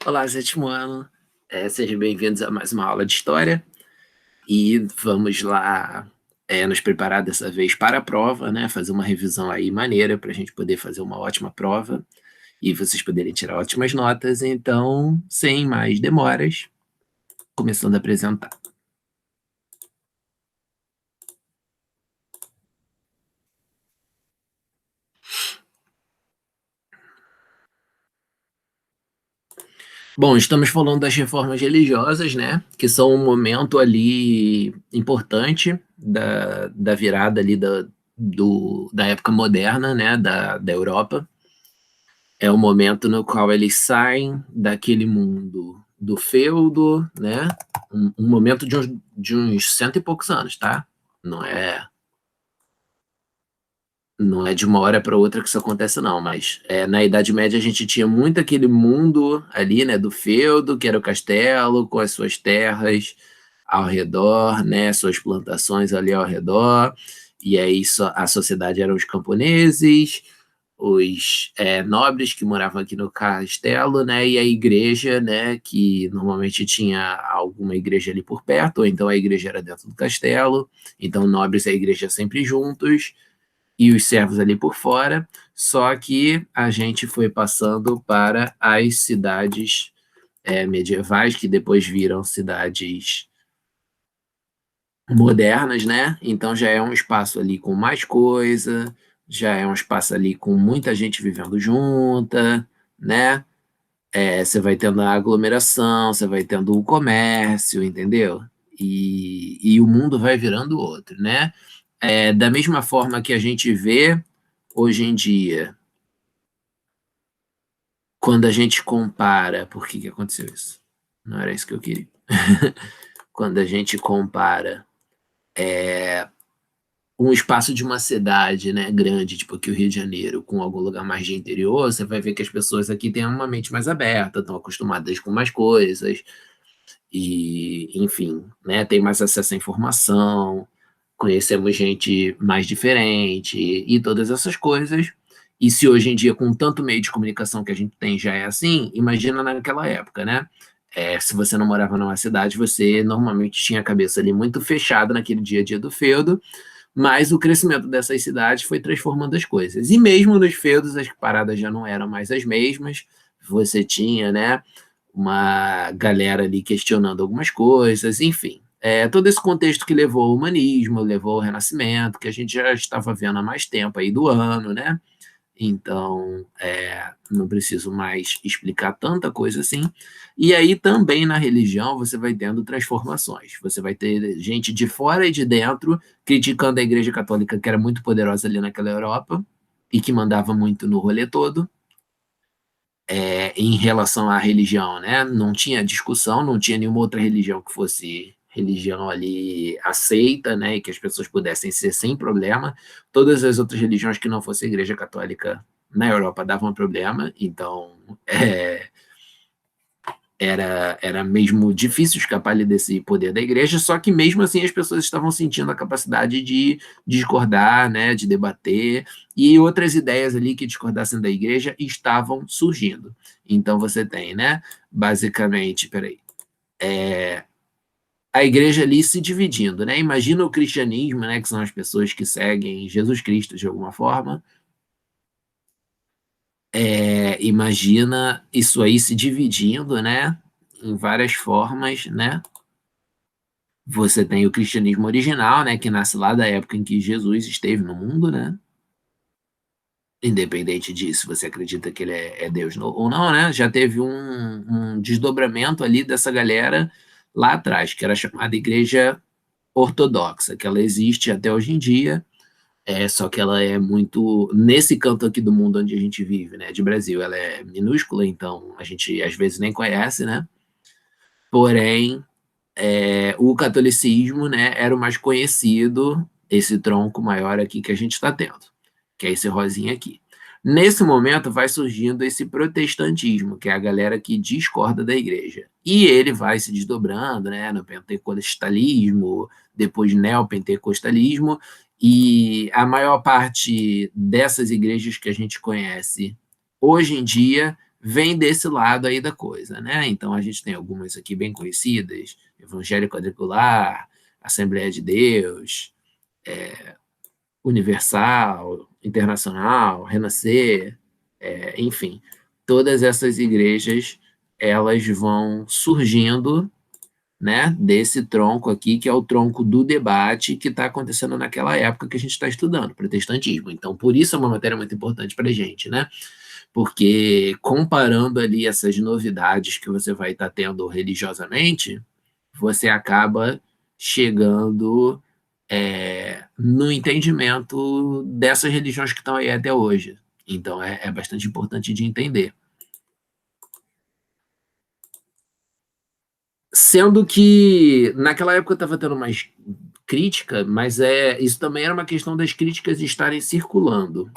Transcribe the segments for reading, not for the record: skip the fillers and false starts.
Olá, sétimo ano. Sejam bem-vindos a mais uma aula de história. E vamos lá, nos preparar dessa vez para a prova, né? Fazer uma revisão aí maneira para a gente poder fazer uma ótima prova e vocês poderem tirar ótimas notas. Então, sem mais demoras, começando a apresentar. Bom, estamos falando das reformas religiosas, né? Que são um momento ali importante da virada ali da época moderna, né? Da Europa. É o momento no qual eles saem daquele mundo do feudo, né? Um momento de uns cento e poucos anos, tá? Não é, não é de uma hora para outra que isso acontece, não, mas na Idade Média a gente tinha muito aquele mundo ali, né, do feudo, que era o castelo, com as suas terras ao redor, né, suas plantações ali ao redor, e aí a sociedade eram os camponeses, os nobres que moravam aqui no castelo, né, e a igreja, né, que normalmente tinha alguma igreja ali por perto, ou então a igreja era dentro do castelo, então nobres e a igreja sempre juntos, e os servos ali por fora, só que a gente foi passando para as cidades medievais, que depois viram cidades modernas, né? Então já é um espaço ali com mais coisa, já é um espaço ali com muita gente vivendo junta, né? Você vai tendo a aglomeração, você vai tendo o comércio, entendeu? E o mundo vai virando outro, né? Da mesma forma que a gente vê hoje em dia, quando a gente compara, por que que aconteceu isso? Não era isso que eu queria. Quando a gente compara um espaço de uma cidade, né, grande, tipo aqui o Rio de Janeiro, com algum lugar mais de interior, você vai ver que as pessoas aqui têm uma mente mais aberta, estão acostumadas com mais coisas, e, enfim, né, tem mais acesso à informação, conhecemos gente mais diferente e todas essas coisas. E se hoje em dia, com tanto meio de comunicação que a gente tem, já é assim, imagina naquela época, né? Se você não morava numa cidade, você normalmente tinha a cabeça ali muito fechada naquele dia a dia do feudo, mas o crescimento dessas cidades foi transformando as coisas. E mesmo nos feudos, as paradas já não eram mais as mesmas, você tinha, né, uma galera ali questionando algumas coisas, enfim. Todo esse contexto que levou ao humanismo, levou ao Renascimento, que a gente já estava vendo há mais tempo aí do ano, né? Então, não preciso mais explicar tanta coisa assim. E aí também na religião você vai tendo transformações. Você vai ter gente de fora e de dentro criticando a Igreja Católica, que era muito poderosa ali naquela Europa e que mandava muito no rolê todo, em relação à religião, né? Não tinha discussão, não tinha nenhuma outra religião que fosse religião ali aceita, né? E que as pessoas pudessem ser sem problema. Todas as outras religiões que não fosse a Igreja Católica na Europa davam problema, então era mesmo difícil escapar ali desse poder da igreja, só que mesmo assim as pessoas estavam sentindo a capacidade de discordar, né, de debater, e outras ideias ali que discordassem da igreja estavam surgindo. Então você tem, né, basicamente, peraí, a igreja ali se dividindo, né? Imagina o cristianismo, né, que são as pessoas que seguem Jesus Cristo de alguma forma. Imagina isso aí se dividindo, né, em várias formas, né? Você tem o cristianismo original, né, que nasce lá da época em que Jesus esteve no mundo, né? Independente disso, você acredita que ele é Deus ou não, né? Já teve um desdobramento ali dessa galera lá atrás, que era chamada Igreja Ortodoxa, que ela existe até hoje em dia, só que ela é muito nesse canto aqui do mundo onde a gente vive, né? De Brasil, ela é minúscula, então a gente às vezes nem conhece, né? Porém, o catolicismo, né, era o mais conhecido, esse tronco maior aqui que a gente está tendo, que é esse rosinha aqui. Nesse momento vai surgindo esse protestantismo, que é a galera que discorda da igreja. E ele vai se desdobrando, né, no pentecostalismo, depois neopentecostalismo, e a maior parte dessas igrejas que a gente conhece hoje em dia vem desse lado aí da coisa, né? Então a gente tem algumas aqui bem conhecidas: Evangelho Quadricular, Assembleia de Deus, Universal, Internacional, Renascer, enfim, todas essas igrejas elas vão surgindo, né, desse tronco aqui, que é o tronco do debate que está acontecendo naquela época que a gente está estudando, protestantismo. Então, por isso é uma matéria muito importante para a gente, né? Porque comparando ali essas novidades que você vai estar tendo religiosamente, você acaba chegando no entendimento dessas religiões que estão aí até hoje. Então, é bastante importante de entender. Sendo que naquela época estava tendo mais crítica, mas isso também era uma questão das críticas estarem circulando,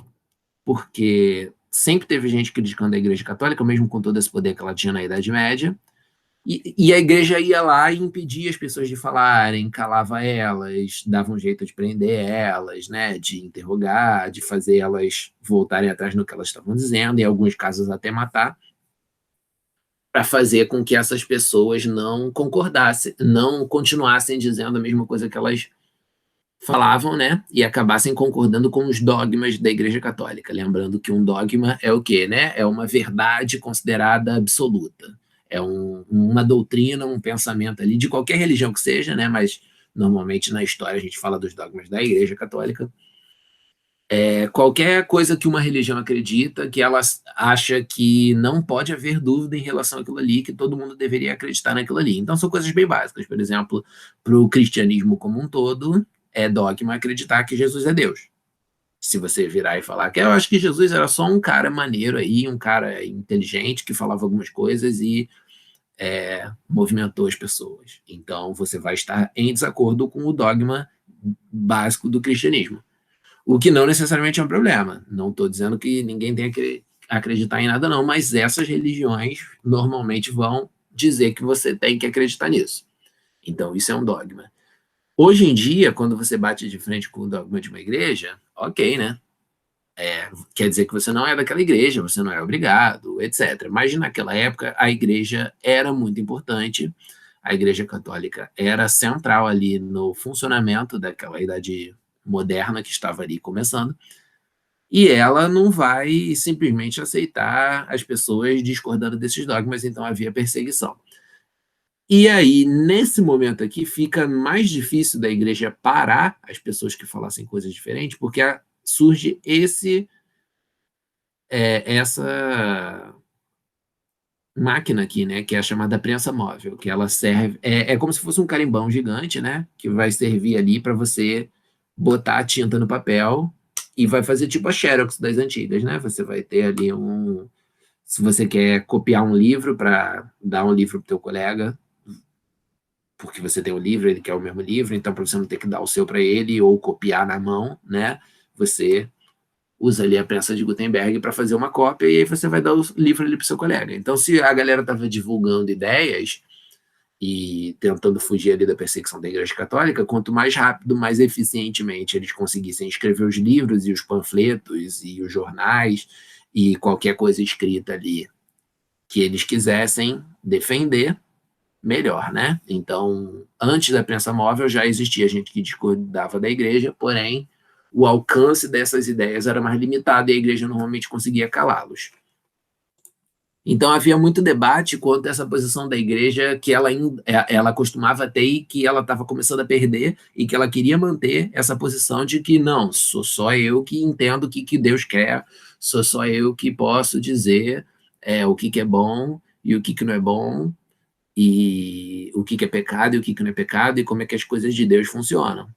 porque sempre teve gente criticando a Igreja Católica, mesmo com todo esse poder que ela tinha na Idade Média, e a igreja ia lá e impedia as pessoas de falarem, calava elas, dava um jeito de prender elas, né, de interrogar, de fazer elas voltarem atrás no que elas estavam dizendo, em alguns casos até matar, para fazer com que essas pessoas não concordassem, não continuassem dizendo a mesma coisa que elas falavam, né? E acabassem concordando com os dogmas da Igreja Católica. Lembrando que um dogma é o quê, né? É uma verdade considerada absoluta. É uma doutrina, um pensamento ali, de qualquer religião que seja, né? Mas normalmente na história a gente fala dos dogmas da Igreja Católica. Qualquer coisa que uma religião acredita, que ela acha que não pode haver dúvida em relação àquilo ali, que todo mundo deveria acreditar naquilo ali. Então são coisas bem básicas. Por exemplo, para o cristianismo como um todo, é dogma acreditar que Jesus é Deus. Se você virar e falar que eu acho que Jesus era só um cara maneiro aí, um cara inteligente que falava algumas coisas e movimentou as pessoas. Então você vai estar em desacordo com o dogma básico do cristianismo. O que não necessariamente é um problema. Não estou dizendo que ninguém tem que acreditar em nada, não, mas essas religiões normalmente vão dizer que você tem que acreditar nisso. Então, isso é um dogma. Hoje em dia, quando você bate de frente com o dogma de uma igreja, ok, né? Quer dizer que você não é daquela igreja, você não é obrigado, etc. Mas naquela época, a igreja era muito importante, a igreja católica era central ali no funcionamento daquela idade moderna que estava ali começando, e ela não vai simplesmente aceitar as pessoas discordando desses dogmas, então havia perseguição. E aí, nesse momento aqui, fica mais difícil da igreja parar as pessoas que falassem coisas diferentes, porque surge essa máquina aqui, né, que é a chamada prensa móvel, que ela serve, é como se fosse um carimbão gigante, né, que vai servir ali para você botar a tinta no papel e vai fazer tipo a Xerox das antigas, né, você vai ter ali se você quer copiar um livro para dar um livro para o teu colega, porque você tem o livro, ele quer o mesmo livro, então para você não ter que dar o seu para ele ou copiar na mão, né, você usa ali a prensa de Gutenberg para fazer uma cópia e aí você vai dar o livro ali para o seu colega. Então, se a galera estava divulgando ideias e tentando fugir ali da perseguição da Igreja Católica, quanto mais rápido, mais eficientemente eles conseguissem escrever os livros e os panfletos e os jornais e qualquer coisa escrita ali que eles quisessem defender, melhor, né? Então, antes da prensa móvel já existia gente que discordava da igreja, porém o alcance dessas ideias era mais limitado e a igreja normalmente conseguia calá-los. Então havia muito debate quanto a essa posição da igreja que ela costumava ter e que ela estava começando a perder e que ela queria manter essa posição de que não, sou só eu que entendo o que Deus quer, sou só eu que posso dizer o que é bom e o que não é bom, e o que é pecado e o que não é pecado e como é que as coisas de Deus funcionam.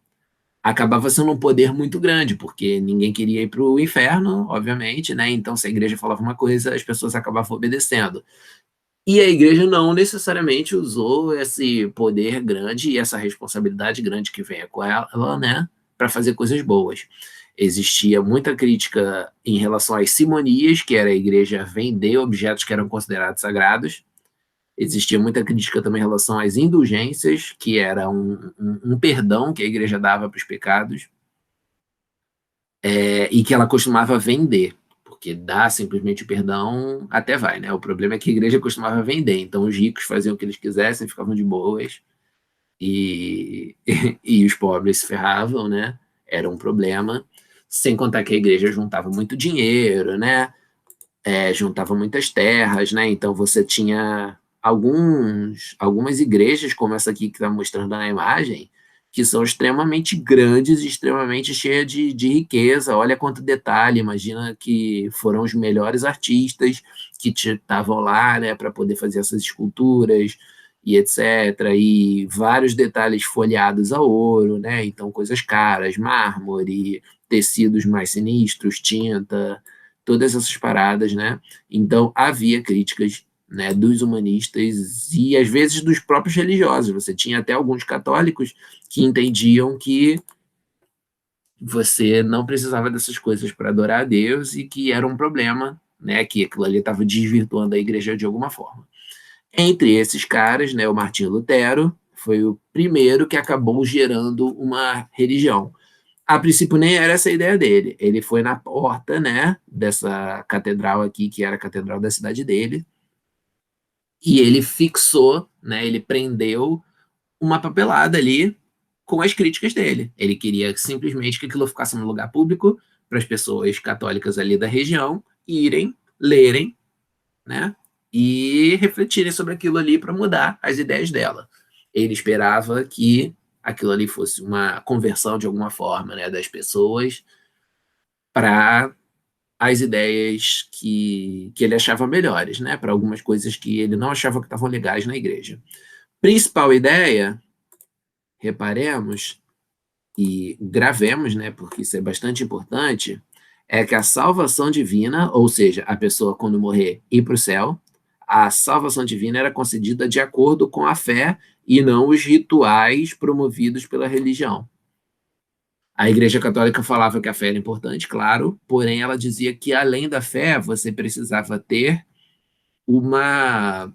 Acabava sendo um poder muito grande, porque ninguém queria ir para o inferno, obviamente, né? Então, se a igreja falava uma coisa, as pessoas acabavam obedecendo. E a igreja não necessariamente usou esse poder grande e essa responsabilidade grande que vem com ela, né, para fazer coisas boas. Existia muita crítica em relação às simonias, que era a igreja vender objetos que eram considerados sagrados. Existia muita crítica também em relação às indulgências, que era um perdão que a igreja dava para os pecados, e que ela costumava vender, porque dar simplesmente o perdão até vai, né? O problema é que a igreja costumava vender, então os ricos faziam o que eles quisessem, ficavam de boas, e, e os pobres se ferravam, né? Era um problema. Sem contar que a igreja juntava muito dinheiro, né? Juntava muitas terras, né? Então você tinha algumas igrejas, como essa aqui que está mostrando na imagem, que são extremamente grandes e extremamente cheias de riqueza. Olha quanto detalhe, imagina que foram os melhores artistas que estavam lá, né, para poder fazer essas esculturas e etc. E vários detalhes folheados a ouro, né? Então coisas caras, mármore, tecidos mais sinistros, tinta, todas essas paradas, né? Então havia críticas, né, dos humanistas e às vezes dos próprios religiosos. Você tinha até alguns católicos que entendiam que você não precisava dessas coisas para adorar a Deus e que era um problema, né, que aquilo ali estava desvirtuando a igreja de alguma forma. Entre esses caras, né, o Martinho Lutero foi o primeiro que acabou gerando uma religião. A princípio nem era essa a ideia dele. Ele foi na porta, né, dessa catedral aqui, que era a catedral da cidade dele, e ele fixou, né, ele prendeu uma papelada ali com as críticas dele. Ele queria simplesmente que aquilo ficasse no lugar público para as pessoas católicas ali da região irem, lerem, né, e refletirem sobre aquilo ali para mudar as ideias dela. Ele esperava que aquilo ali fosse uma conversão de alguma forma, né, das pessoas para as ideias que ele achava melhores, né, para algumas coisas que ele não achava que estavam legais na igreja. Principal ideia, reparemos e gravemos, né, porque isso é bastante importante, é que a salvação divina, ou seja, a pessoa quando morrer ir para o céu, a salvação divina era concedida de acordo com a fé e não os rituais promovidos pela religião. A Igreja Católica falava que a fé era importante, claro, porém ela dizia que além da fé você precisava ter uma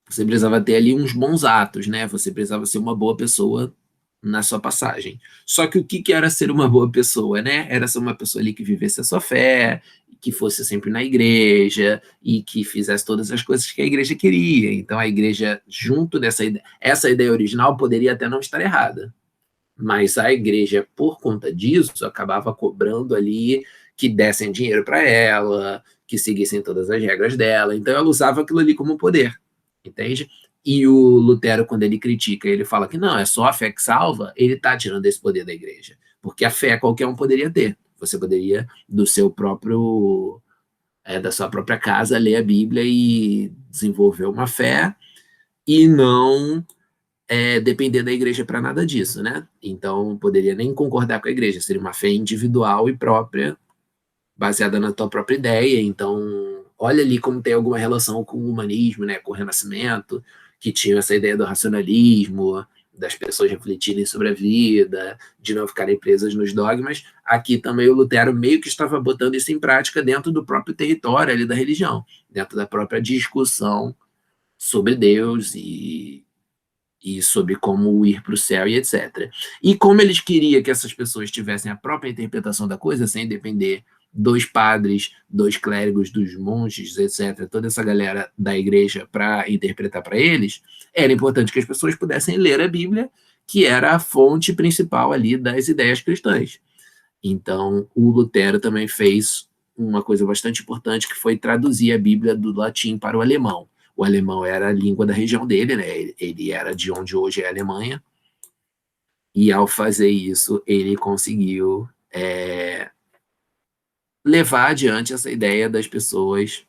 você precisava ter ali uns bons atos, né? Você precisava ser uma boa pessoa na sua passagem. Só que o que que era ser uma boa pessoa, né? Era ser uma pessoa ali que vivesse a sua fé, que fosse sempre na igreja e que fizesse todas as coisas que a igreja queria. Então a igreja, junto dessa ideia, essa ideia original poderia até não estar errada, mas a igreja, por conta disso, acabava cobrando ali que dessem dinheiro para ela, que seguissem todas as regras dela. Então ela usava aquilo ali como poder, entende? E o Lutero, quando ele critica, ele fala que não, é só a fé que salva, ele está tirando esse poder da igreja. Porque a fé qualquer um poderia ter. Você poderia, do seu próprio, da sua própria casa, ler a Bíblia e desenvolver uma fé e não depender da igreja para nada disso, né? Então, poderia nem concordar com a igreja, seria uma fé individual e própria, baseada na tua própria ideia. Então, olha ali como tem alguma relação com o humanismo, né? Com o Renascimento, que tinha essa ideia do racionalismo, das pessoas refletirem sobre a vida, de não ficarem presas nos dogmas. Aqui também o Lutero meio que estava botando isso em prática dentro do próprio território ali da religião, dentro da própria discussão sobre Deus e sobre como ir para o céu e etc. E como eles queriam que essas pessoas tivessem a própria interpretação da coisa, sem depender dos padres, dos clérigos, dos monges, etc., toda essa galera da igreja para interpretar para eles, era importante que as pessoas pudessem ler a Bíblia, que era a fonte principal ali das ideias cristãs. Então, o Lutero também fez uma coisa bastante importante, que foi traduzir a Bíblia do latim para o alemão. O alemão era a língua da região dele, né? Ele era de onde hoje é a Alemanha, e ao fazer isso, ele conseguiu levar adiante essa ideia das pessoas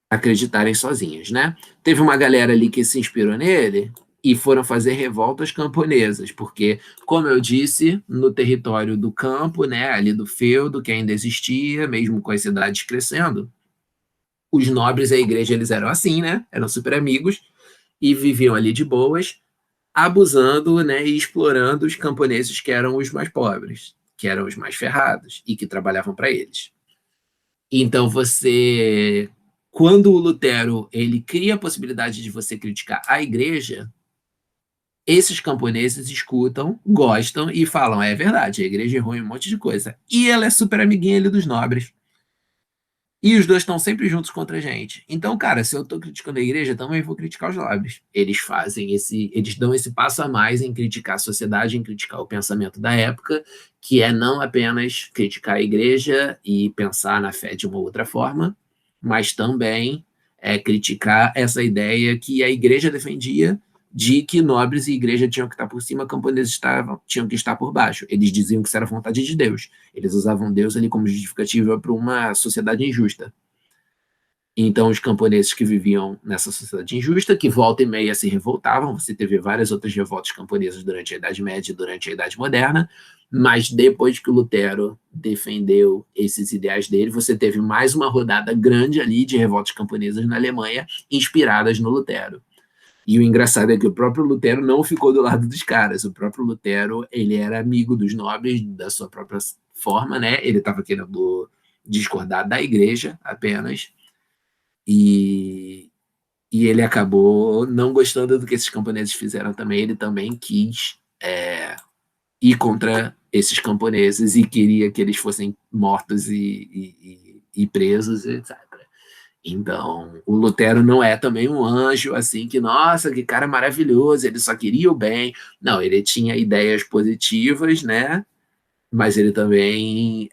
acreditarem sozinhas, né? Teve uma galera ali que se inspirou nele e foram fazer revoltas camponesas, porque, como eu disse, no território do campo, né, ali do feudo, que ainda existia, mesmo com as cidades crescendo, os nobres e a igreja, eles eram assim, né? Eram super amigos e viviam ali de boas, abusando, né, e explorando os camponeses que eram os mais pobres, que eram os mais ferrados e que trabalhavam para eles. Então você, quando o Lutero ele cria a possibilidade de você criticar a igreja, Esses camponeses escutam, gostam e falam, é verdade, a igreja errou em um monte de coisa. E ela é super amiguinha ali dos nobres. E os dois estão sempre juntos contra a gente. Então, cara, se eu estou criticando a igreja, também vou criticar os nobres. Eles dão esse passo a mais em criticar a sociedade, em criticar o pensamento da época, que é não apenas criticar a igreja e pensar na fé de uma outra forma, mas também criticar essa ideia que a igreja defendia de que nobres e igreja tinham que estar por cima, camponeses tinham que estar por baixo. Eles diziam que isso era vontade de Deus. Eles usavam Deus ali como justificativa para uma sociedade injusta. Então, os camponeses que viviam nessa sociedade injusta, que volta e meia se revoltavam, você teve várias outras revoltas camponesas durante a Idade Média e durante a Idade Moderna, mas depois que o Lutero defendeu esses ideais dele, você teve mais uma rodada grande ali de revoltas camponesas na Alemanha, inspiradas no Lutero. E o engraçado é que o próprio Lutero não ficou do lado dos caras. O próprio Lutero, ele era amigo dos nobres da sua própria forma, né? Ele estava querendo discordar da igreja apenas. E, e ele acabou não gostando do que esses camponeses fizeram também. Ele também quis ir contra esses camponeses e queria que eles fossem mortos e presos, etc. Então, o Lutero não é também um anjo, assim, que, nossa, que cara maravilhoso, ele só queria o bem. Não, ele tinha ideias positivas, né? Mas ele também,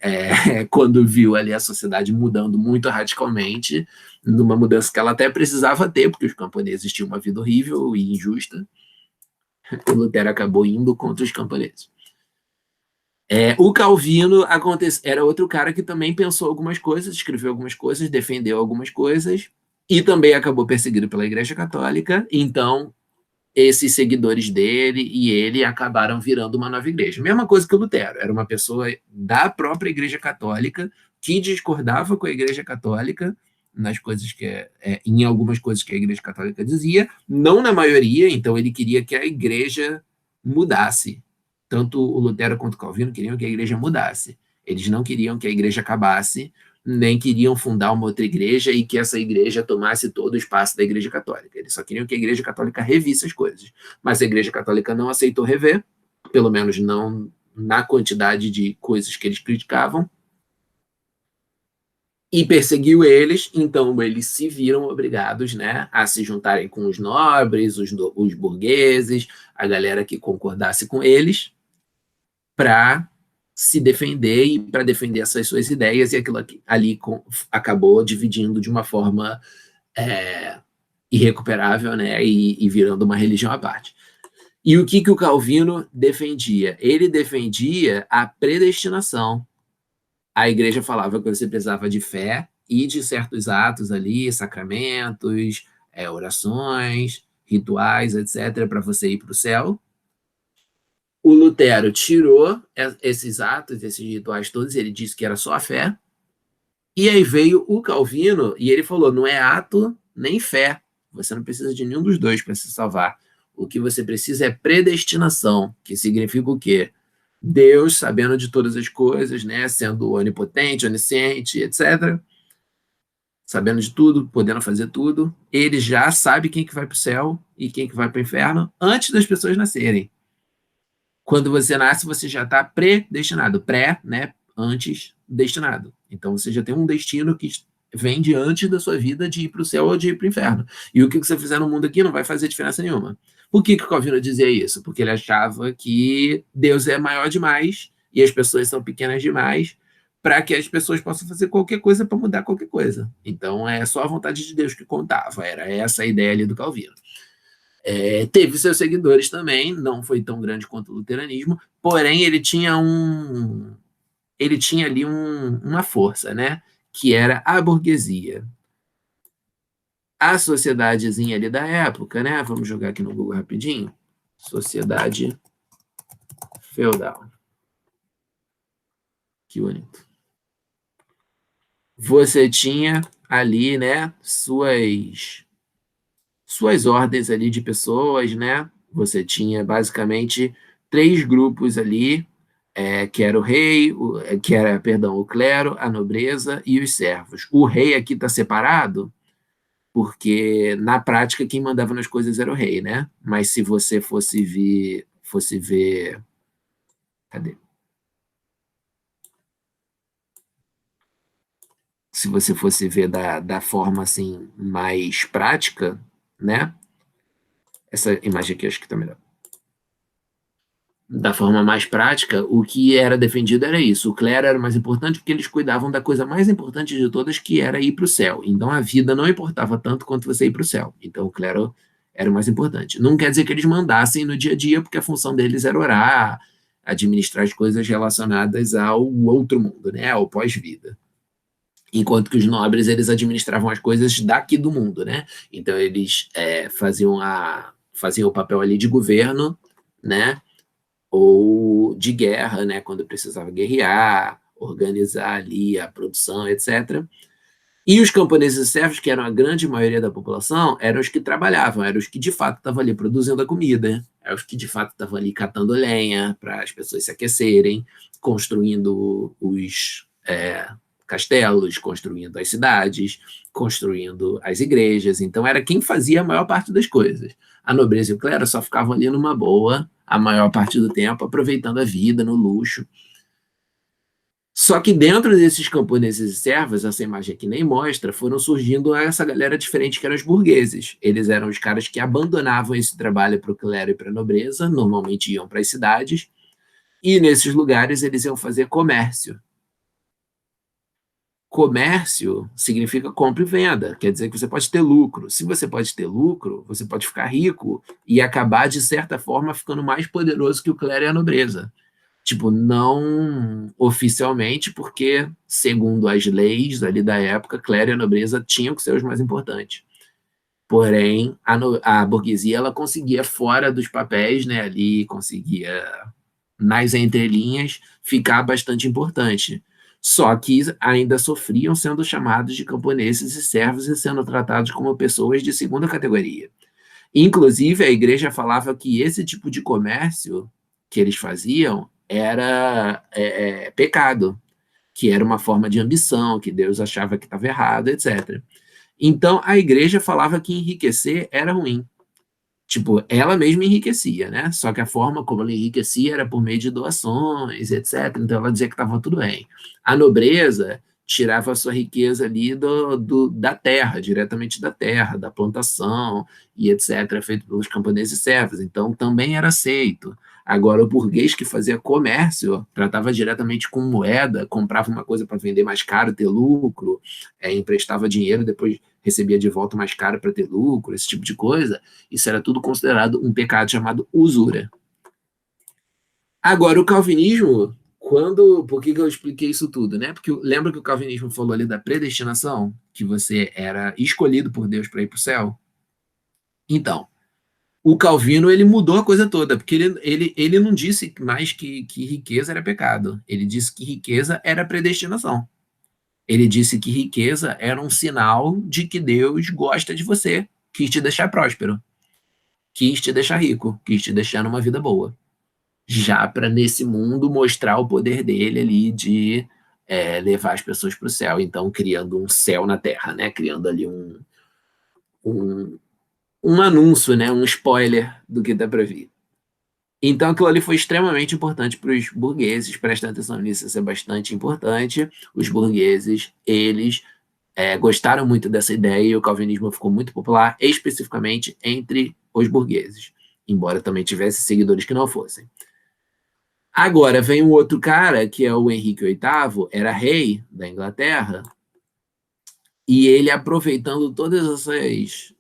quando viu ali a sociedade mudando muito radicalmente, numa mudança que ela até precisava ter, porque os camponeses tinham uma vida horrível e injusta, o Lutero acabou indo contra os camponeses. O Calvino era outro cara que também pensou algumas coisas, escreveu algumas coisas, defendeu algumas coisas, e também acabou perseguido pela Igreja Católica. Então, esses seguidores dele e ele acabaram virando uma nova igreja. Mesma coisa que o Lutero, era uma pessoa da própria Igreja Católica que discordava com a Igreja Católica nas coisas em algumas coisas que a Igreja Católica dizia, não na maioria. Então ele queria que a Igreja mudasse. Tanto o Lutero quanto o Calvino queriam que a Igreja mudasse. Eles não queriam que a Igreja acabasse, nem queriam fundar uma outra igreja e que essa igreja tomasse todo o espaço da Igreja Católica. Eles só queriam que a Igreja Católica revisse as coisas. Mas a Igreja Católica não aceitou rever, pelo menos não na quantidade de coisas que eles criticavam, e perseguiu eles. Então eles se viram obrigados, né, a se juntarem com os nobres, os burgueses, a galera que concordasse com eles, para se defender e para defender essas suas ideias, e aquilo ali acabou dividindo de uma forma irrecuperável, né, e virando uma religião à parte. E o que o Calvino defendia? Ele defendia a predestinação. A igreja falava que você precisava de fé e de certos atos ali, sacramentos, orações, rituais, etc., para você ir para o céu. O Lutero tirou esses atos, esses rituais todos, ele disse que era só a fé. E aí veio o Calvino e ele falou: não é ato nem fé. Você não precisa de nenhum dos dois para se salvar. O que você precisa é predestinação, que significa o quê? Deus, sabendo de todas as coisas, né, sendo onipotente, onisciente, etc., sabendo de tudo, podendo fazer tudo, ele já sabe quem que vai para o céu e quem que vai para o inferno antes das pessoas nascerem. Quando você nasce, você já está predestinado. Pré, né? Antes, destinado. Então, você já tem um destino que vem de antes da sua vida de ir para o céu ou de ir para o inferno. E o que você fizer no mundo aqui não vai fazer diferença nenhuma. Por que o Calvino dizia isso? Porque ele achava que Deus é maior demais e as pessoas são pequenas demais para que as pessoas possam fazer qualquer coisa para mudar qualquer coisa. Então, é só a vontade de Deus que contava. Era essa a ideia ali do Calvino. Teve seus seguidores também, não foi tão grande quanto o luteranismo, porém ele tinha ali uma força, né, que era a burguesia. A sociedadezinha ali da época, né, vamos jogar aqui no Google rapidinho, sociedade feudal. Que bonito. Você tinha ali, né, suas ordens ali de pessoas, né? Você tinha basicamente 3 grupos ali, que era o rei, perdão, o clero, a nobreza e os servos. O rei aqui está separado porque na prática quem mandava nas coisas era o rei, né? Mas se você fosse ver, cadê? Se você fosse ver da forma assim mais prática, né? Essa imagem aqui acho que tá melhor. Da forma mais prática, o que era defendido era isso. O clero era o mais importante porque eles cuidavam da coisa mais importante de todas, que era ir para o céu. Então a vida não importava tanto quanto você ir para o céu. Então o clero era o mais importante. Não quer dizer que eles mandassem no dia a dia, porque a função deles era orar, administrar as coisas relacionadas ao outro mundo, né? Ao pós-vida. Enquanto que os nobres eles administravam as coisas daqui do mundo, né? Então eles faziam o papel ali de governo, né? Ou de guerra, né, quando precisava guerrear, organizar ali a produção, etc. E os camponeses e servos, que eram a grande maioria da população, eram os que trabalhavam, eram os que de fato estavam ali produzindo a comida, eram os que de fato estavam ali catando lenha para as pessoas se aquecerem, construindo os castelos, construindo as cidades, construindo as igrejas. Então era quem fazia a maior parte das coisas. A nobreza e o clero só ficavam ali numa boa a maior parte do tempo, aproveitando a vida no luxo. Só que dentro desses camponeses e servos, essa imagem aqui nem mostra, foram surgindo essa galera diferente que eram os burgueses. Eles eram os caras que abandonavam esse trabalho para o clero e para a nobreza, normalmente iam para as cidades, e nesses lugares eles iam fazer comércio. Comércio significa compra e venda, quer dizer que você pode ter lucro. Se você pode ter lucro, você pode ficar rico e acabar, de certa forma, ficando mais poderoso que o clero e a nobreza. Tipo, não oficialmente, porque, segundo as leis ali da época, clero e a nobreza tinham que ser os mais importantes. Porém, a burguesia ela conseguia, fora dos papéis, né, ali, conseguia, nas entrelinhas, ficar bastante importante. Só que ainda sofriam sendo chamados de camponeses e servos e sendo tratados como pessoas de segunda categoria. Inclusive, a igreja falava que esse tipo de comércio que eles faziam era pecado, que era uma forma de ambição, que Deus achava que estava errado, etc. Então, a igreja falava que enriquecer era ruim. Tipo, ela mesma enriquecia, né? Só que a forma como ela enriquecia era por meio de doações, etc. Então, ela dizia que estava tudo bem. A nobreza tirava a sua riqueza ali da terra, diretamente da terra, da plantação e etc., feito pelos camponeses e servos. Então, também era aceito. Agora, o burguês que fazia comércio tratava diretamente com moeda, comprava uma coisa para vender mais caro, ter lucro, emprestava dinheiro, depois recebia de volta mais caro para ter lucro, esse tipo de coisa. Isso era tudo considerado um pecado chamado usura. Agora, o calvinismo, por que eu expliquei isso tudo, né? Porque lembra que o calvinismo falou ali da predestinação, que você era escolhido por Deus para ir para o céu? Então, o Calvino ele mudou a coisa toda, porque ele não disse mais que riqueza era pecado. Ele disse que riqueza era predestinação. Ele disse que riqueza era um sinal de que Deus gosta de você, quis te deixar próspero, quis te deixar rico, quis te deixar numa vida boa. Já para nesse mundo mostrar o poder dele ali de levar as pessoas para o céu, então criando um céu na terra, né? Criando ali um, um anúncio, né? Um spoiler do que dá para vir. Então aquilo ali foi extremamente importante para os burgueses, presta atenção nisso, isso é bastante importante. Os burgueses, eles gostaram muito dessa ideia e o calvinismo ficou muito popular, especificamente entre os burgueses, embora também tivesse seguidores que não fossem. Agora vem um outro cara, que é o Henrique VIII, era rei da Inglaterra, e ele aproveitando todas essas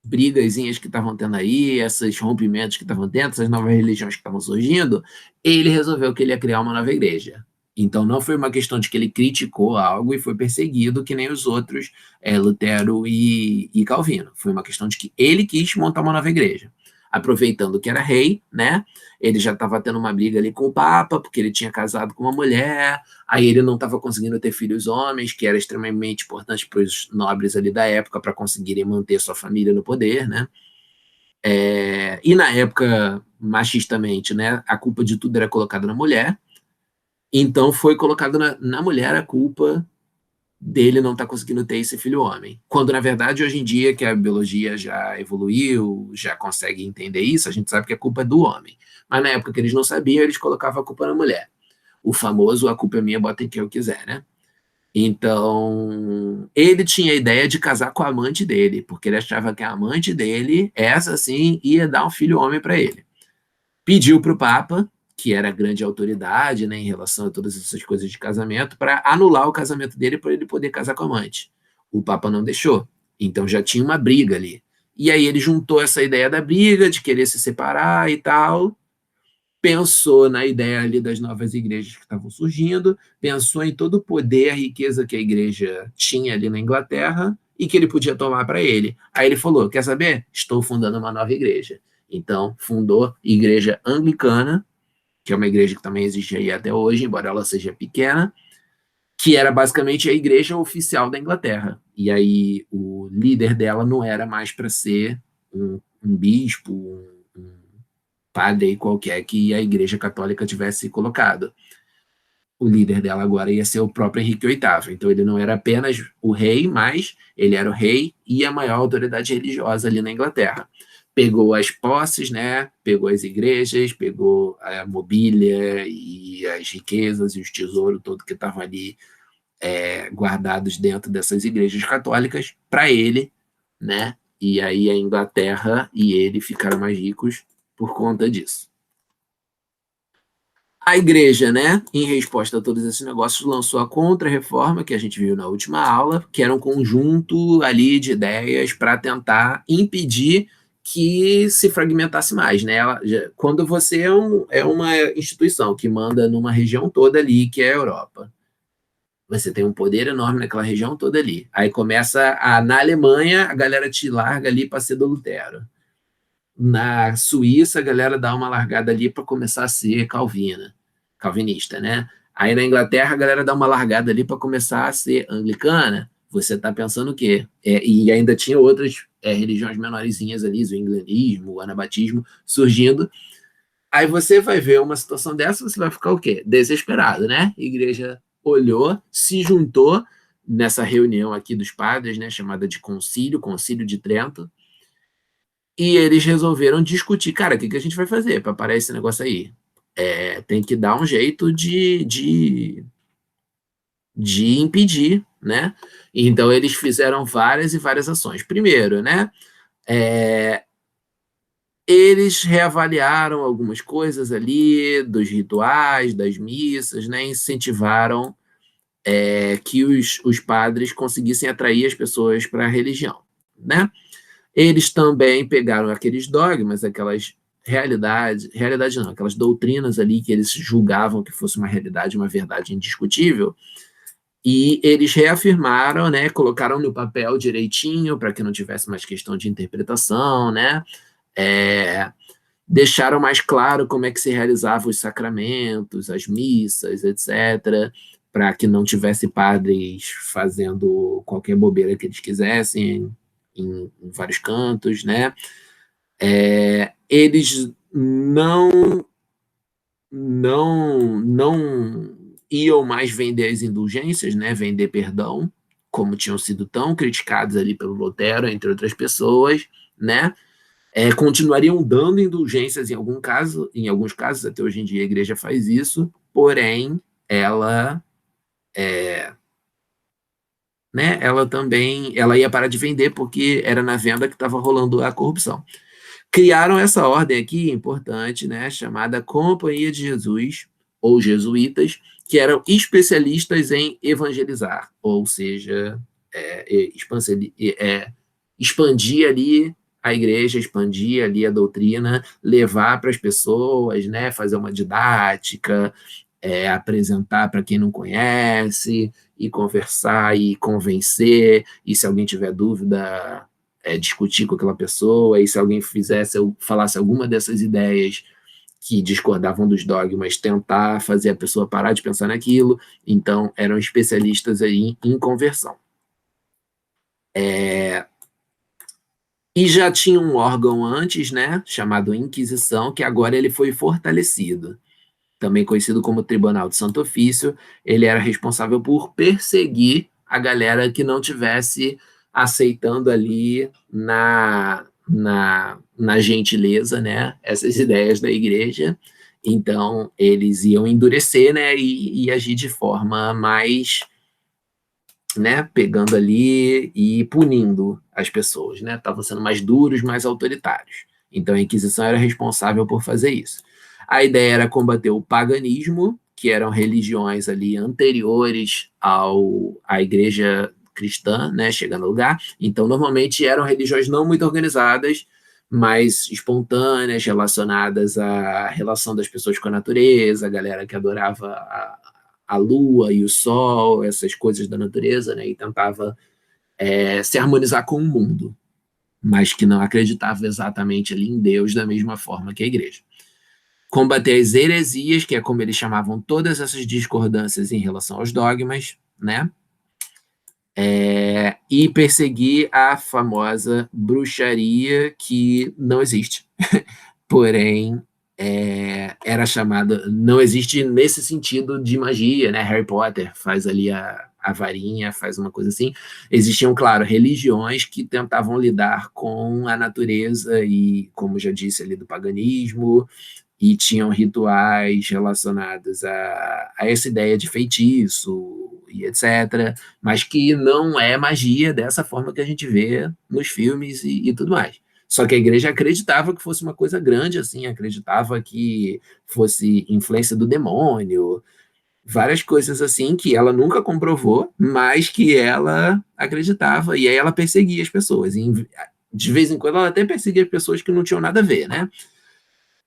brigazinhas que estavam tendo aí, esses rompimentos que estavam tendo, essas novas religiões que estavam surgindo, ele resolveu que ele ia criar uma nova igreja. Então não foi uma questão de que ele criticou algo e foi perseguido que nem os outros, Lutero e Calvino. Foi uma questão de que ele quis montar uma nova igreja. Aproveitando que era rei, né? Ele já estava tendo uma briga ali com o Papa, porque ele tinha casado com uma mulher, aí ele não estava conseguindo ter filhos homens, que era extremamente importante para os nobres ali da época para conseguirem manter sua família no poder, né? E na época, machistamente, né, a culpa de tudo era colocada na mulher, então foi colocada na mulher a culpa dele não estar conseguindo ter esse filho homem. Quando, na verdade, hoje em dia, que a biologia já evoluiu, já consegue entender isso, a gente sabe que a culpa é do homem. Mas na época que eles não sabiam, eles colocavam a culpa na mulher. O famoso "a culpa é minha, bota em quem eu quiser", né? Então, ele tinha a ideia de casar com a amante dele, porque ele achava que a amante dele, essa sim, ia dar um filho homem para ele. Pediu para o Papa, que era a grande autoridade, né, em relação a todas essas coisas de casamento, para anular o casamento dele para ele poder casar com a amante. O Papa não deixou. Então já tinha uma briga ali. E aí ele juntou essa ideia da briga, de querer se separar e tal, pensou na ideia ali das novas igrejas que estavam surgindo, pensou em todo o poder, a riqueza que a igreja tinha ali na Inglaterra e que ele podia tomar para ele. Aí ele falou: quer saber? Estou fundando uma nova igreja. Então, fundou Igreja Anglicana, que é uma igreja que também existe aí até hoje, embora ela seja pequena, que era basicamente a igreja oficial da Inglaterra. E aí o líder dela não era mais para ser um bispo, um padre qualquer que a igreja católica tivesse colocado. O líder dela agora ia ser o próprio Henrique VIII. Então ele não era apenas o rei, mas ele era o rei e a maior autoridade religiosa ali na Inglaterra. Pegou as posses, né? Pegou as igrejas, pegou a mobília e as riquezas e os tesouros todo que estavam ali guardados dentro dessas igrejas católicas para ele, né? E aí a Inglaterra e ele ficaram mais ricos por conta disso. A igreja, né, em resposta a todos esses negócios, lançou a Contra-Reforma, que a gente viu na última aula, que era um conjunto ali de ideias para tentar impedir que se fragmentasse mais, né? Quando você é uma instituição que manda numa região toda ali, que é a Europa, você tem um poder enorme naquela região toda ali. Aí começa na Alemanha, a galera te larga ali para ser do Lutero. Na Suíça, a galera dá uma largada ali para começar a ser calvinista, né? Aí na Inglaterra, a galera dá uma largada ali para começar a ser anglicana. Você está pensando o quê? E ainda tinha outras religiões menorzinhas ali, o inglianismo, o anabatismo surgindo. Aí você vai ver uma situação dessa, você vai ficar o quê? Desesperado, né? A igreja olhou, se juntou nessa reunião aqui dos padres, né, chamada de Concílio de Trento, e eles resolveram discutir, cara, o que a gente vai fazer para parar esse negócio aí? Tem que dar um jeito de impedir, né? Então eles fizeram várias e várias ações. Primeiro, né? Eles reavaliaram algumas coisas ali dos rituais, das missas, né? Incentivaram que os padres conseguissem atrair as pessoas para a religião, né? Eles também pegaram aqueles dogmas, aquelas realidade não, aquelas doutrinas ali que eles julgavam que fosse uma realidade, uma verdade indiscutível, e eles reafirmaram, né, colocaram no papel direitinho para que não tivesse mais questão de interpretação, né, é, deixaram mais claro como é que se realizavam os sacramentos, as missas, etc., para que não tivesse padres fazendo qualquer bobeira que eles quisessem em vários cantos, né? Eles não iam mais vender as indulgências, né? Vender perdão, como tinham sido tão criticados ali pelo Lutero, entre outras pessoas, né? Continuariam dando indulgências em alguns casos, até hoje em dia a igreja faz isso, porém ela, né, ela ia parar de vender porque era na venda que estava rolando a corrupção. Criaram essa ordem aqui, importante, né, chamada Companhia de Jesus, ou jesuítas, que eram especialistas em evangelizar, ou seja, expandir ali a igreja, expandir ali a doutrina, levar para as pessoas, né, fazer uma didática, apresentar para quem não conhece, e conversar e convencer, e se alguém tiver dúvida, discutir com aquela pessoa, e se alguém falasse alguma dessas ideias que discordavam dos dogmas, tentar fazer a pessoa parar de pensar naquilo. Então, eram especialistas aí em conversão. E já tinha um órgão antes, né, chamado Inquisição, que agora ele foi fortalecido. Também conhecido como Tribunal de Santo Ofício, ele era responsável por perseguir a galera que não tivesse aceitando ali na gentileza, né, essas ideias da igreja. Então, eles iam endurecer, né, e agir de forma mais, né, pegando ali e punindo as pessoas, né, estavam sendo mais duros, mais autoritários. Então, a Inquisição era responsável por fazer isso. A ideia era combater o paganismo, que eram religiões ali anteriores à igreja cristã, né, chegando ao lugar. Então, normalmente eram religiões não muito organizadas, mais espontâneas, relacionadas à relação das pessoas com a natureza, a galera que adorava a lua e o sol, essas coisas da natureza, né, e tentava se harmonizar com o mundo, mas que não acreditava exatamente ali em Deus da mesma forma que a igreja. Combater as heresias, que é como eles chamavam todas essas discordâncias em relação aos dogmas, né? E perseguir a famosa bruxaria que não existe, porém era chamada, não existe nesse sentido de magia, né? Harry Potter faz ali a varinha, faz uma coisa assim. Existiam, claro, religiões que tentavam lidar com a natureza e, como já disse ali, do paganismo, e tinham rituais relacionados a essa ideia de feitiço e etc., mas que não é magia dessa forma que a gente vê nos filmes e tudo mais. Só que a igreja acreditava que fosse uma coisa grande, assim, acreditava que fosse influência do demônio, várias coisas assim que ela nunca comprovou, mas que ela acreditava, e aí ela perseguia as pessoas. E, de vez em quando ela até perseguia as pessoas que não tinham nada a ver, né?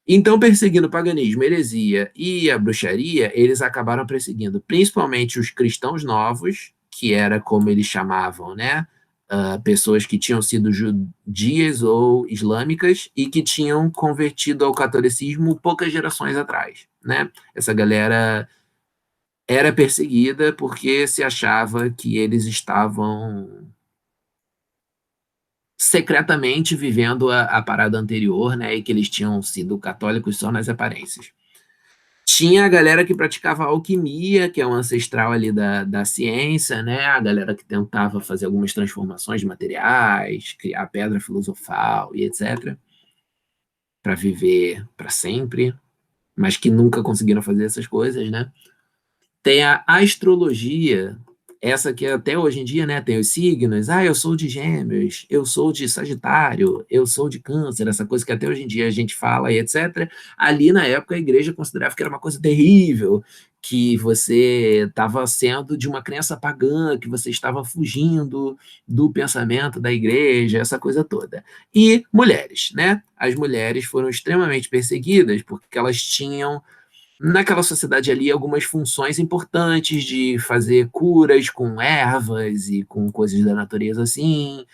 Então, perseguindo o paganismo, a heresia e a bruxaria, eles acabaram perseguindo principalmente os cristãos novos, que era como eles chamavam, né? Pessoas que tinham sido judias ou islâmicas e que tinham convertido ao catolicismo poucas gerações atrás, né? Essa galera era perseguida porque se achava que eles estavam secretamente vivendo a parada anterior, né? E que eles tinham sido católicos só nas aparências. Tinha a galera que praticava alquimia, que é um ancestral ali da ciência, né? A galera que tentava fazer algumas transformações de materiais, criar pedra filosofal e etc., para viver para sempre, mas que nunca conseguiram fazer essas coisas, né? Tem a astrologia, essa que até hoje em dia, né, tem os signos, eu sou de Gêmeos, eu sou de Sagitário, eu sou de Câncer, essa coisa que até hoje em dia a gente fala e etc. Ali na época a igreja considerava que era uma coisa terrível, que você estava sendo de uma crença pagã, que você estava fugindo do pensamento da igreja, essa coisa toda. E mulheres, né? As mulheres foram extremamente perseguidas porque elas tinham naquela sociedade ali algumas funções importantes de fazer curas com ervas e com coisas da natureza assim,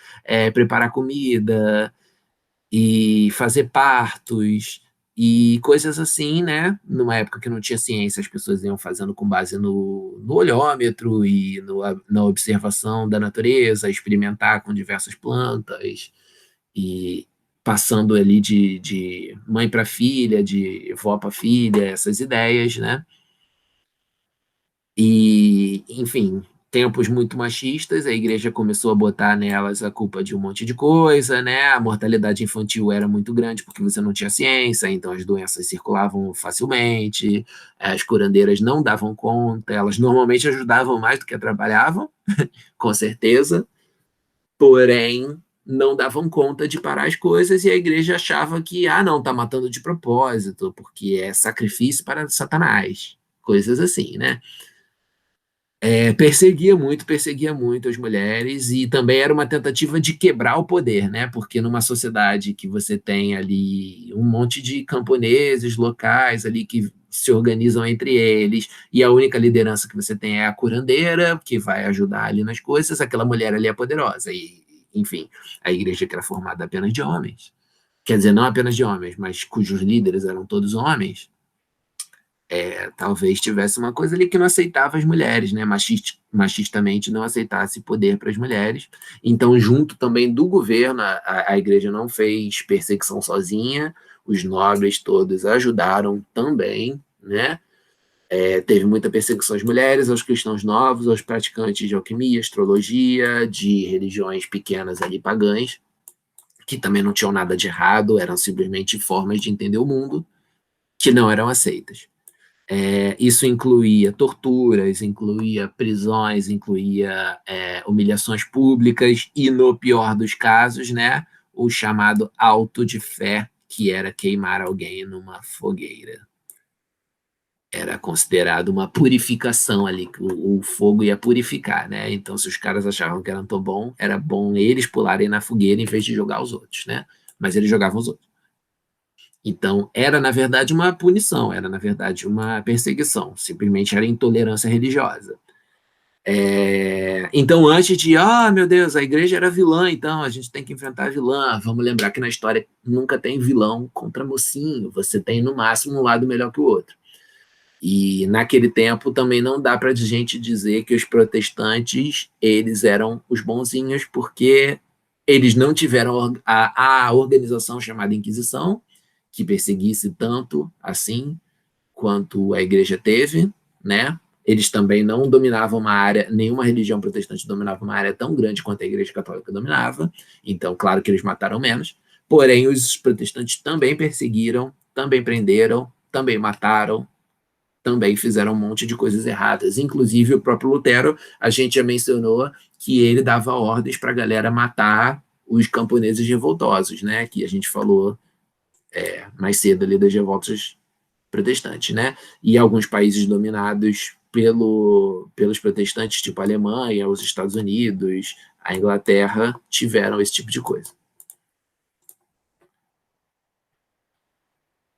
preparar comida e fazer partos e coisas assim, né? Numa época que não tinha ciência, as pessoas iam fazendo com base no olhômetro e na observação da natureza, experimentar com diversas plantas e passando ali de mãe para filha, de vó para filha, essas ideias, né? E, enfim, tempos muito machistas, a igreja começou a botar nelas a culpa de um monte de coisa, né? A mortalidade infantil era muito grande porque você não tinha ciência, então as doenças circulavam facilmente, as curandeiras não davam conta, elas normalmente ajudavam mais do que atrapalhavam, com certeza, porém não davam conta de parar as coisas e a igreja achava que, não, tá matando de propósito, porque é sacrifício para Satanás, coisas assim, né? Perseguia muito as mulheres e também era uma tentativa de quebrar o poder, né? Porque numa sociedade que você tem ali um monte de camponeses locais ali que se organizam entre eles e a única liderança que você tem é a curandeira, que vai ajudar ali nas coisas, aquela mulher ali é poderosa e, enfim, a igreja que era formada apenas de homens, quer dizer, não apenas de homens, mas cujos líderes eram todos homens, talvez tivesse uma coisa ali que não aceitava as mulheres, né? Machistamente não aceitasse poder para as mulheres. Então, junto também do governo, a igreja não fez perseguição sozinha, os nobres todos ajudaram também, né? Teve muita perseguição às mulheres, aos cristãos novos, aos praticantes de alquimia, astrologia, de religiões pequenas ali pagãs, que também não tinham nada de errado, eram simplesmente formas de entender o mundo, que não eram aceitas. Isso incluía torturas, incluía prisões, incluía humilhações públicas e, no pior dos casos, né, o chamado auto de fé, que era queimar alguém numa fogueira. Era considerado uma purificação ali, que o fogo ia purificar, né? Então, se os caras achavam que era tão bom, era bom eles pularem na fogueira em vez de jogar os outros, né? Mas eles jogavam os outros. Então, era, na verdade, uma punição, era, na verdade, uma perseguição, simplesmente era intolerância religiosa. Então, antes de, meu Deus, a igreja era vilã, então a gente tem que enfrentar a vilã, vamos lembrar que na história nunca tem vilão contra mocinho, você tem, no máximo, um lado melhor que o outro. E naquele tempo também não dá para a gente dizer que os protestantes eles eram os bonzinhos, porque eles não tiveram a organização chamada Inquisição, que perseguisse tanto assim quanto a igreja teve, né? Eles também não dominavam uma área, nenhuma religião protestante dominava uma área tão grande quanto a igreja católica dominava, então claro que eles mataram menos, porém os protestantes também perseguiram, também prenderam, também mataram, também fizeram um monte de coisas erradas. Inclusive, o próprio Lutero, a gente já mencionou que ele dava ordens para a galera matar os camponeses revoltosos, né? Que a gente falou mais cedo ali das revoltas protestantes, né? E alguns países dominados pelos protestantes, tipo a Alemanha, os Estados Unidos, a Inglaterra, tiveram esse tipo de coisa.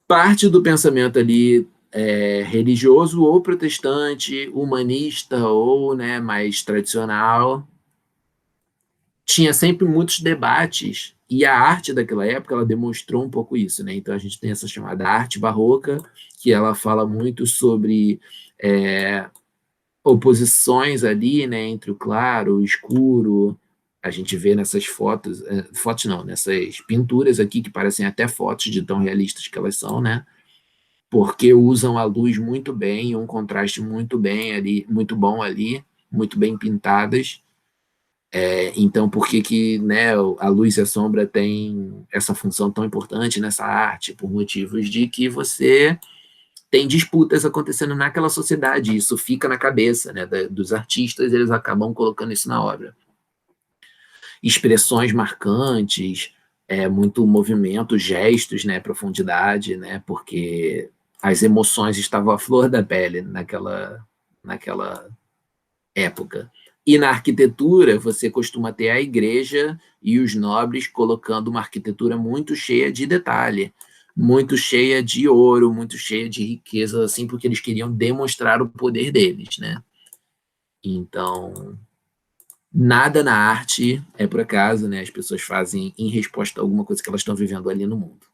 Parte do pensamento ali religioso ou protestante, humanista ou, né, mais tradicional, tinha sempre muitos debates e a arte daquela época ela demonstrou um pouco isso, né? Então a gente tem essa chamada arte barroca, que ela fala muito sobre oposições ali, né, entre o claro, o escuro. A gente vê nessas fotos, fotos não, nessas pinturas aqui que parecem até fotos de tão realistas que elas são, né? Porque usam a luz muito bem, um contraste muito bem ali, muito bom ali, muito bem pintadas. Então, por que que, né, a luz e a sombra têm essa função tão importante nessa arte? Por motivos de que você tem disputas acontecendo naquela sociedade, isso fica na cabeça, né, dos artistas, eles acabam colocando isso na obra. Expressões marcantes, muito movimento, gestos, né, profundidade, né, porque as emoções estavam à flor da pele naquela época. E na arquitetura, você costuma ter a igreja e os nobres colocando uma arquitetura muito cheia de detalhe, muito cheia de ouro, muito cheia de riqueza, assim, porque eles queriam demonstrar o poder deles, né? Então, nada na arte é por acaso, né? As pessoas fazem em resposta a alguma coisa que elas estão vivendo ali no mundo.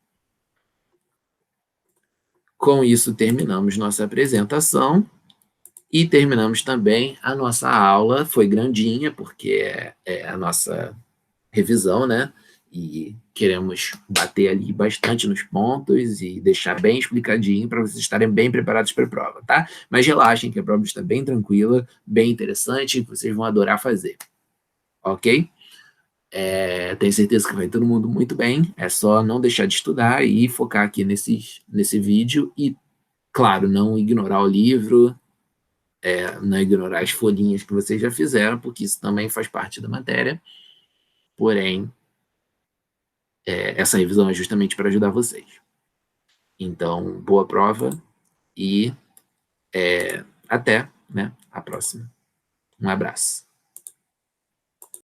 Com isso, terminamos nossa apresentação e terminamos também a nossa aula. Foi grandinha, porque é a nossa revisão, né? E queremos bater ali bastante nos pontos e deixar bem explicadinho para vocês estarem bem preparados para a prova, tá? Mas relaxem que a prova está bem tranquila, bem interessante, que vocês vão adorar fazer, ok? Tenho certeza que vai todo mundo muito bem, é só não deixar de estudar e focar aqui nesse vídeo e, claro, não ignorar o livro, não ignorar as folhinhas que vocês já fizeram, porque isso também faz parte da matéria, porém, essa revisão é justamente para ajudar vocês. Então, boa prova e até, né, a próxima. Um abraço.